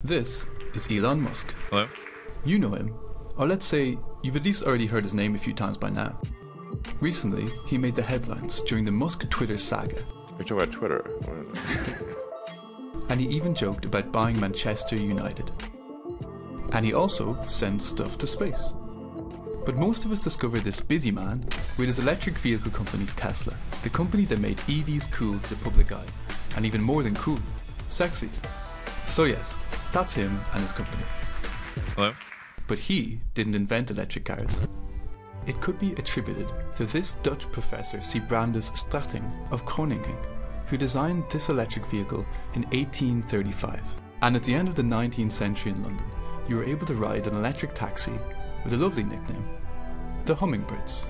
This is Elon Musk. Hello? You know him, or let's say you've at least already heard his name a few times by now. Recently, he made the headlines during the Musk Twitter saga. You're talking about Twitter. And he even joked about buying Manchester United. And he also sends stuff to space. But most of us discovered this busy man with his electric vehicle company Tesla, the company that made EVs cool to the public eye, and even more than cool, sexy. So yes, that's him and his company. Hello? But he didn't invent electric cars. It could be attributed to this Dutch professor Sibrandus Strating of Groningen, who designed this electric vehicle in 1835. And at the end of the 19th century in London, you were able to ride an electric taxi with a lovely nickname, the Hummingbirds.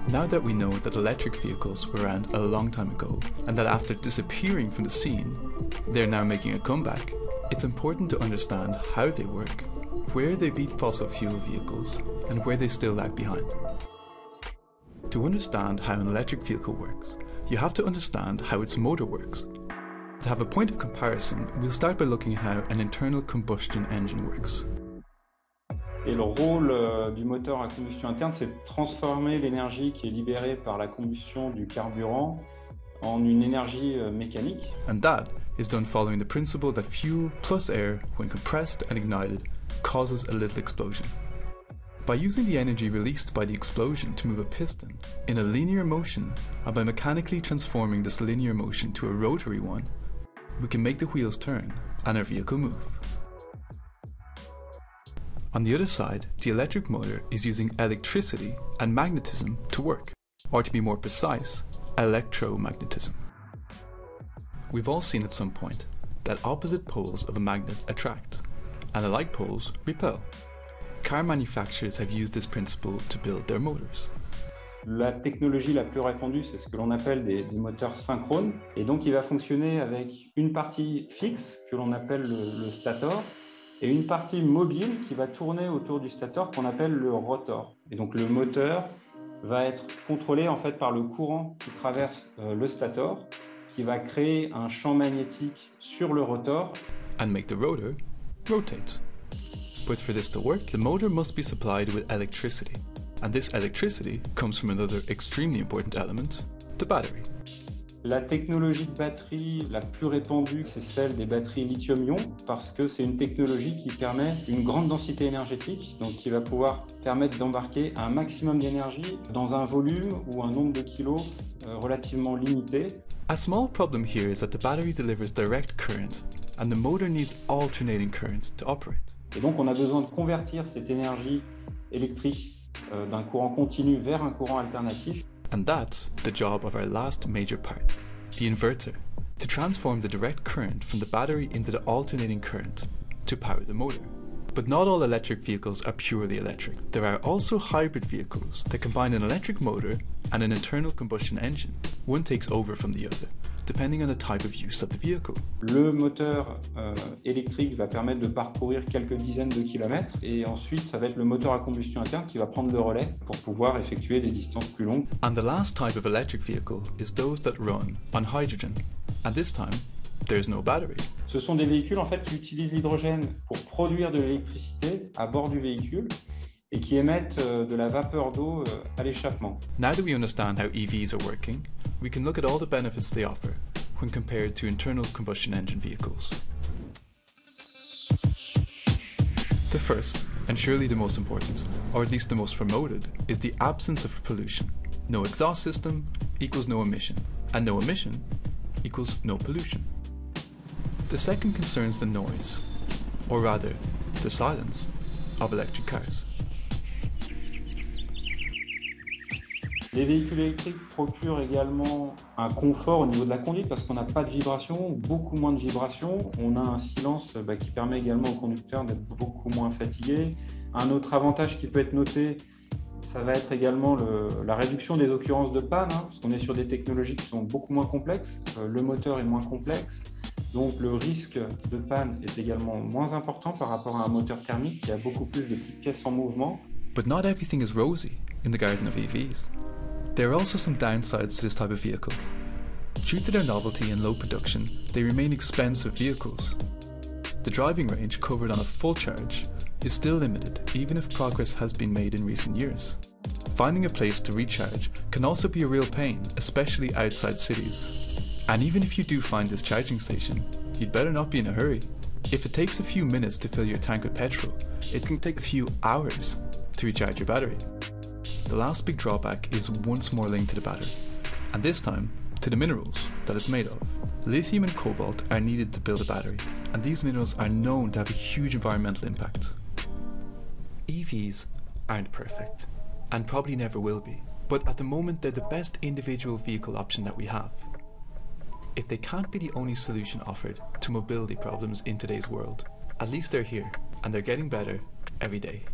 Now that we know that electric vehicles were around a long time ago, and that after disappearing from the scene, they're now making a comeback, it's important to understand how they work, where they beat fossil fuel vehicles, and where they still lag behind. To understand how an electric vehicle works, you have to understand how its motor works. To have a point of comparison, we'll start by looking at how an internal combustion engine works. Et le rôle du moteur à combustion interne, c'est de transformer l'énergie qui est libérée par la combustion du carburant en une énergie mécanique. And that is done following the principle that fuel plus air, when compressed and ignited, causes a little explosion. By using the energy released by the explosion to move a piston in a linear motion, and by mechanically transforming this linear motion to a rotary one, we can make the wheels turn and our vehicle move. On the other side, the electric motor is using electricity and magnetism to work, or to be more precise, electromagnetism. We've all seen at some point that opposite poles of a magnet attract, and alike poles repel. Car manufacturers have used this principle to build their motors. La technologie la plus répandue, c'est ce que l'on appelle des moteurs synchrones. Et donc, il va fonctionner avec une partie fixe, que l'on appelle le stator, et une partie mobile qui va tourner autour du stator, qu'on appelle le rotor. Et donc, le moteur va être contrôlé en fait par le courant qui traverse le stator, qui va créer un champ magnétique sur le rotor. And make the rotor rotate. But for this to work, the motor must be supplied with electricity. And this electricity comes from another extremely important element, the battery. La technologie de batterie la plus répandue, c'est celle des batteries lithium-ion, parce que c'est une technologie qui permet une grande densité énergétique, donc qui va pouvoir permettre d'embarquer un maximum d'énergie dans un volume ou un nombre de kilos relativement limité. A small problem here is that the battery delivers direct current, and the motor needs alternating current to operate. Et donc on a besoin de convertir cette énergie électrique d'un courant continu vers un courant alternatif. And that's the job of our last major part, the inverter, to transform the direct current from the battery into the alternating current to power the motor. But not all electric vehicles are purely electric. There are also hybrid vehicles that combine an electric motor and an internal combustion engine. One takes over from the other, depending on the type of use of the vehicle. Le moteur électrique va permettre de parcourir quelques dizaines de kilomètres et ensuite ça va être le moteur à combustion interne qui va prendre le relais pour pouvoir effectuer des distances plus longues. And the last type of electric vehicle is those that run on hydrogen. And this time, there's no battery. Ce sont des véhicules en fait qui utilisent l'hydrogène pour produire de l'électricité à bord du véhicule et qui émettent de la vapeur d'eau à l'échappement. Now that we understand how EVs are working, we can look at all the benefits they offer when compared to internal combustion engine vehicles. The first, and surely the most important, or at least the most promoted, is the absence of pollution. No exhaust system equals no emission, and no emission equals no pollution. The second concerns the noise, or rather, the silence, of electric cars. Les véhicules électriques procurent également un confort au niveau de la conduite parce qu'on n'a pas de vibration, beaucoup moins de vibrations. On a un silence qui permet également au conducteur d'être beaucoup moins fatigué. Un autre avantage qui peut être noté, ça va être également la réduction des occurrences de panne, parce qu'on est sur des technologies qui sont beaucoup moins complexes. Le moteur est moins complexe, donc le risque de panne est également moins important par rapport à un moteur thermique qui a beaucoup plus de petites pièces en mouvement. But not everything is rosy in the garden of EVs. There are also some downsides to this type of vehicle. Due to their novelty and low production, they remain expensive vehicles. The driving range covered on a full charge is still limited, even if progress has been made in recent years. Finding a place to recharge can also be a real pain, especially outside cities. And even if you do find this charging station, you'd better not be in a hurry. If it takes a few minutes to fill your tank with petrol, it can take a few hours to recharge your battery. The last big drawback is once more linked to the battery, and this time to the minerals that it's made of. Lithium and cobalt are needed to build a battery, and these minerals are known to have a huge environmental impact. EVs aren't perfect, and probably never will be, but at the moment they're the best individual vehicle option that we have. If they can't be the only solution offered to mobility problems in today's world, at least they're here, and they're getting better every day.